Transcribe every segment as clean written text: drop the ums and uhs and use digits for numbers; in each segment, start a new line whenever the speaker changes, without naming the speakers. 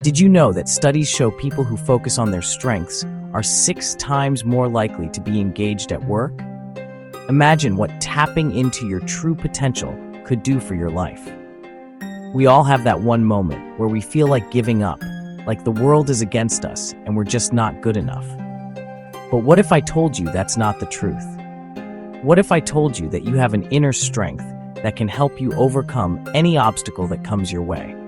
Did you know that studies show people who focus on their strengths are 6 times more likely to be engaged at work? Imagine what tapping into your true potential could do for your life. We all have that one moment where we feel like giving up, like the world is against us and we're just not good enough. But what if I told you that's not the truth? What if I told you that you have an inner strength that can help you overcome any obstacle that comes your way?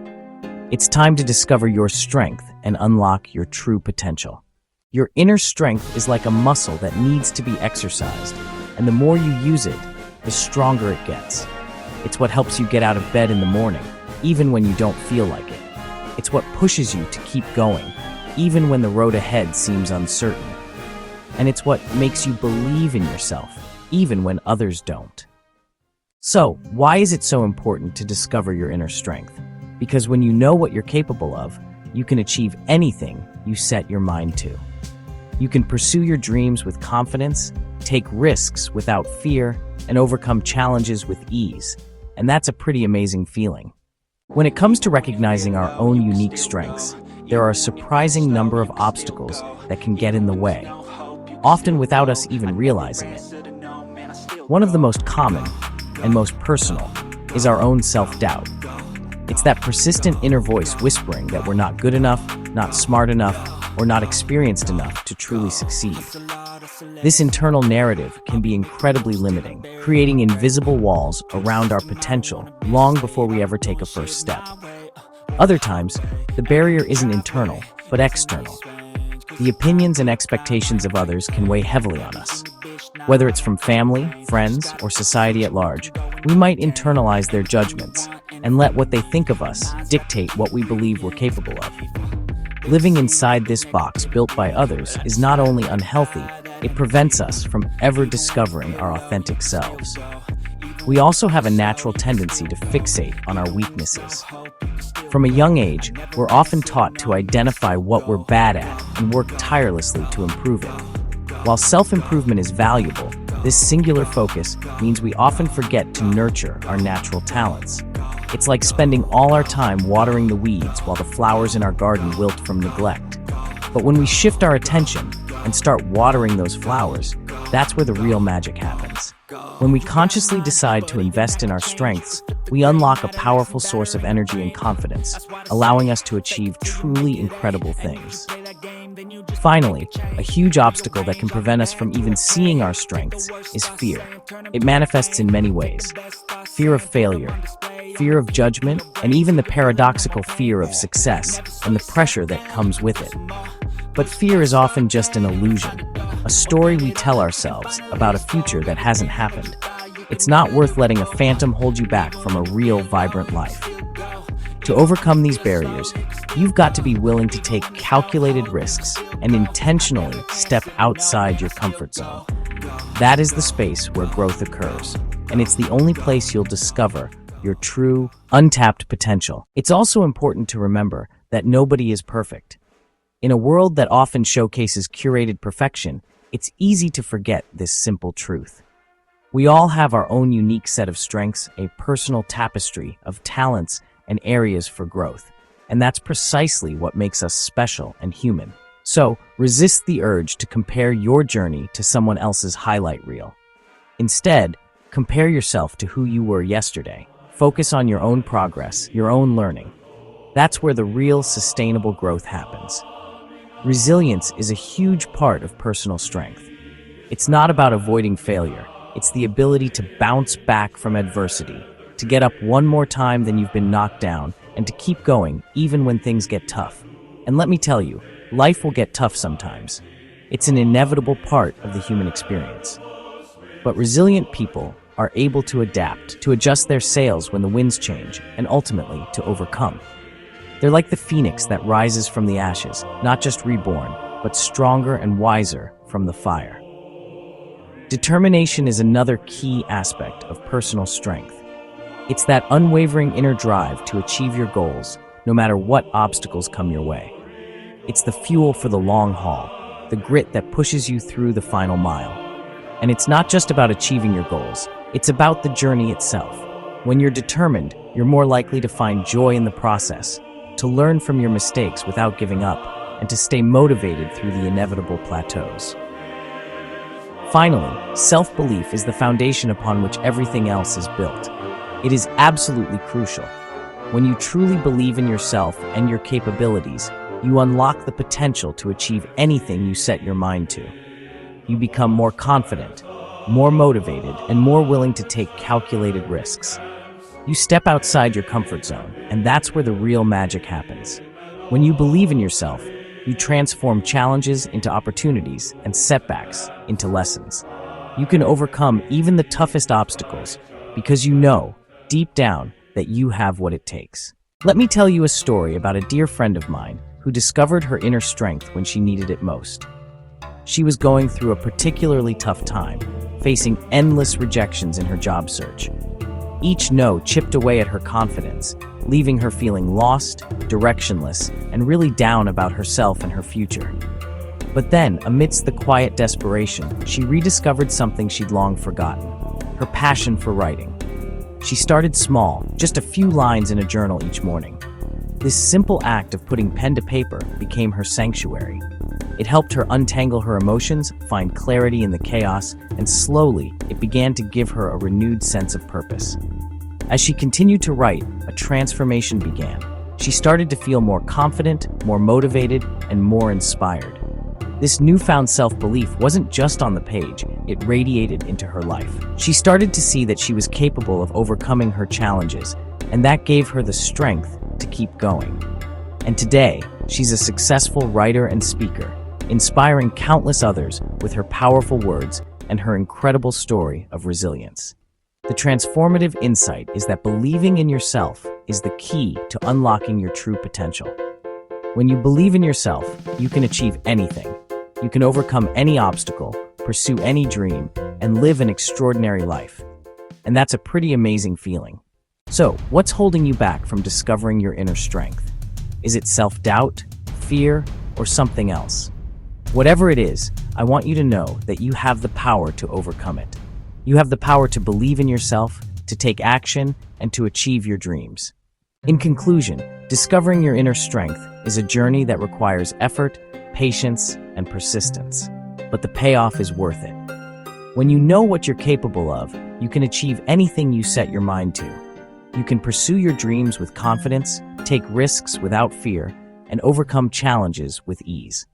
It's time to discover your strength and unlock your true potential. Your inner strength is like a muscle that needs to be exercised, and the more you use it, the stronger it gets. It's what helps you get out of bed in the morning, even when you don't feel like it. It's what pushes you to keep going, even when the road ahead seems uncertain. And it's what makes you believe in yourself, even when others don't. So, why is it so important to discover your inner strength? Because when you know what you're capable of, you can achieve anything you set your mind to. You can pursue your dreams with confidence, take risks without fear, and overcome challenges with ease. And that's a pretty amazing feeling. When it comes to recognizing our own unique strengths, there are a surprising number of obstacles that can get in the way, often without us even realizing it. One of the most common and most personal is our own self-doubt. It's that persistent inner voice whispering that we're not good enough, not smart enough, or not experienced enough to truly succeed. This internal narrative can be incredibly limiting, creating invisible walls around our potential long before we ever take a first step. Other times, the barrier isn't internal, but external. The opinions and expectations of others can weigh heavily on us. Whether it's from family, friends, or society at large, we might internalize their judgments and let what they think of us dictate what we believe we're capable of. Living inside this box built by others is not only unhealthy, it prevents us from ever discovering our authentic selves. We also have a natural tendency to fixate on our weaknesses. From a young age, we're often taught to identify what we're bad at and work tirelessly to improve it. While self-improvement is valuable, this singular focus means we often forget to nurture our natural talents. It's like spending all our time watering the weeds while the flowers in our garden wilt from neglect. But when we shift our attention and start watering those flowers, that's where the real magic happens. When we consciously decide to invest in our strengths, we unlock a powerful source of energy and confidence, allowing us to achieve truly incredible things. Finally, a huge obstacle that can prevent us from even seeing our strengths is fear. It manifests in many ways. Fear of failure, fear of judgment, and even the paradoxical fear of success and the pressure that comes with it. But fear is often just an illusion, a story we tell ourselves about a future that hasn't happened. It's not worth letting a phantom hold you back from a real, vibrant life. To overcome these barriers, you've got to be willing to take calculated risks and intentionally step outside your comfort zone. That is the space where growth occurs, and it's the only place you'll discover your true, untapped potential. It's also important to remember that nobody is perfect. In a world that often showcases curated perfection, it's easy to forget this simple truth. We all have our own unique set of strengths, a personal tapestry of talents and areas for growth. And that's precisely what makes us special and human. So, resist the urge to compare your journey to someone else's highlight reel. Instead, compare yourself to who you were yesterday. Focus on your own progress, your own learning. That's where the real sustainable growth happens. Resilience is a huge part of personal strength. It's not about avoiding failure. It's the ability to bounce back from adversity, to get up one more time than you've been knocked down, and to keep going even when things get tough. And let me tell you, life will get tough sometimes. It's an inevitable part of the human experience. But resilient people are able to adapt, to adjust their sails when the winds change, and ultimately to overcome. They're like the phoenix that rises from the ashes, not just reborn, but stronger and wiser from the fire. Determination is another key aspect of personal strength. It's that unwavering inner drive to achieve your goals, no matter what obstacles come your way. It's the fuel for the long haul, the grit that pushes you through the final mile. And it's not just about achieving your goals, it's about the journey itself. When you're determined, you're more likely to find joy in the process, to learn from your mistakes without giving up, and to stay motivated through the inevitable plateaus. Finally, self-belief is the foundation upon which everything else is built. It is absolutely crucial. When you truly believe in yourself and your capabilities, you unlock the potential to achieve anything you set your mind to. You become more confident, more motivated, and more willing to take calculated risks. You step outside your comfort zone, and that's where the real magic happens. When you believe in yourself, you transform challenges into opportunities and setbacks into lessons. You can overcome even the toughest obstacles because you know, deep down, that you have what it takes. Let me tell you a story about a dear friend of mine who discovered her inner strength when she needed it most. She was going through a particularly tough time, facing endless rejections in her job search. Each no chipped away at her confidence, leaving her feeling lost, directionless, and really down about herself and her future. But then, amidst the quiet desperation, she rediscovered something she'd long forgotten: her passion for writing. She started small, just a few lines in a journal each morning. This simple act of putting pen to paper became her sanctuary. It helped her untangle her emotions, find clarity in the chaos, and slowly, it began to give her a renewed sense of purpose. As she continued to write, a transformation began. She started to feel more confident, more motivated, and more inspired. This newfound self-belief wasn't just on the page, it radiated into her life. She started to see that she was capable of overcoming her challenges, and that gave her the strength to keep going. And today, she's a successful writer and speaker, inspiring countless others with her powerful words and her incredible story of resilience. The transformative insight is that believing in yourself is the key to unlocking your true potential. When you believe in yourself, you can achieve anything. You can overcome any obstacle, pursue any dream, and live an extraordinary life. And that's a pretty amazing feeling. So, what's holding you back from discovering your inner strength? Is it self-doubt, fear, or something else? Whatever it is, I want you to know that you have the power to overcome it. You have the power to believe in yourself, to take action, and to achieve your dreams. In conclusion, discovering your inner strength is a journey that requires effort, patience, and persistence. But the payoff is worth it. When you know what you're capable of, you can achieve anything you set your mind to. You can pursue your dreams with confidence, take risks without fear, and overcome challenges with ease.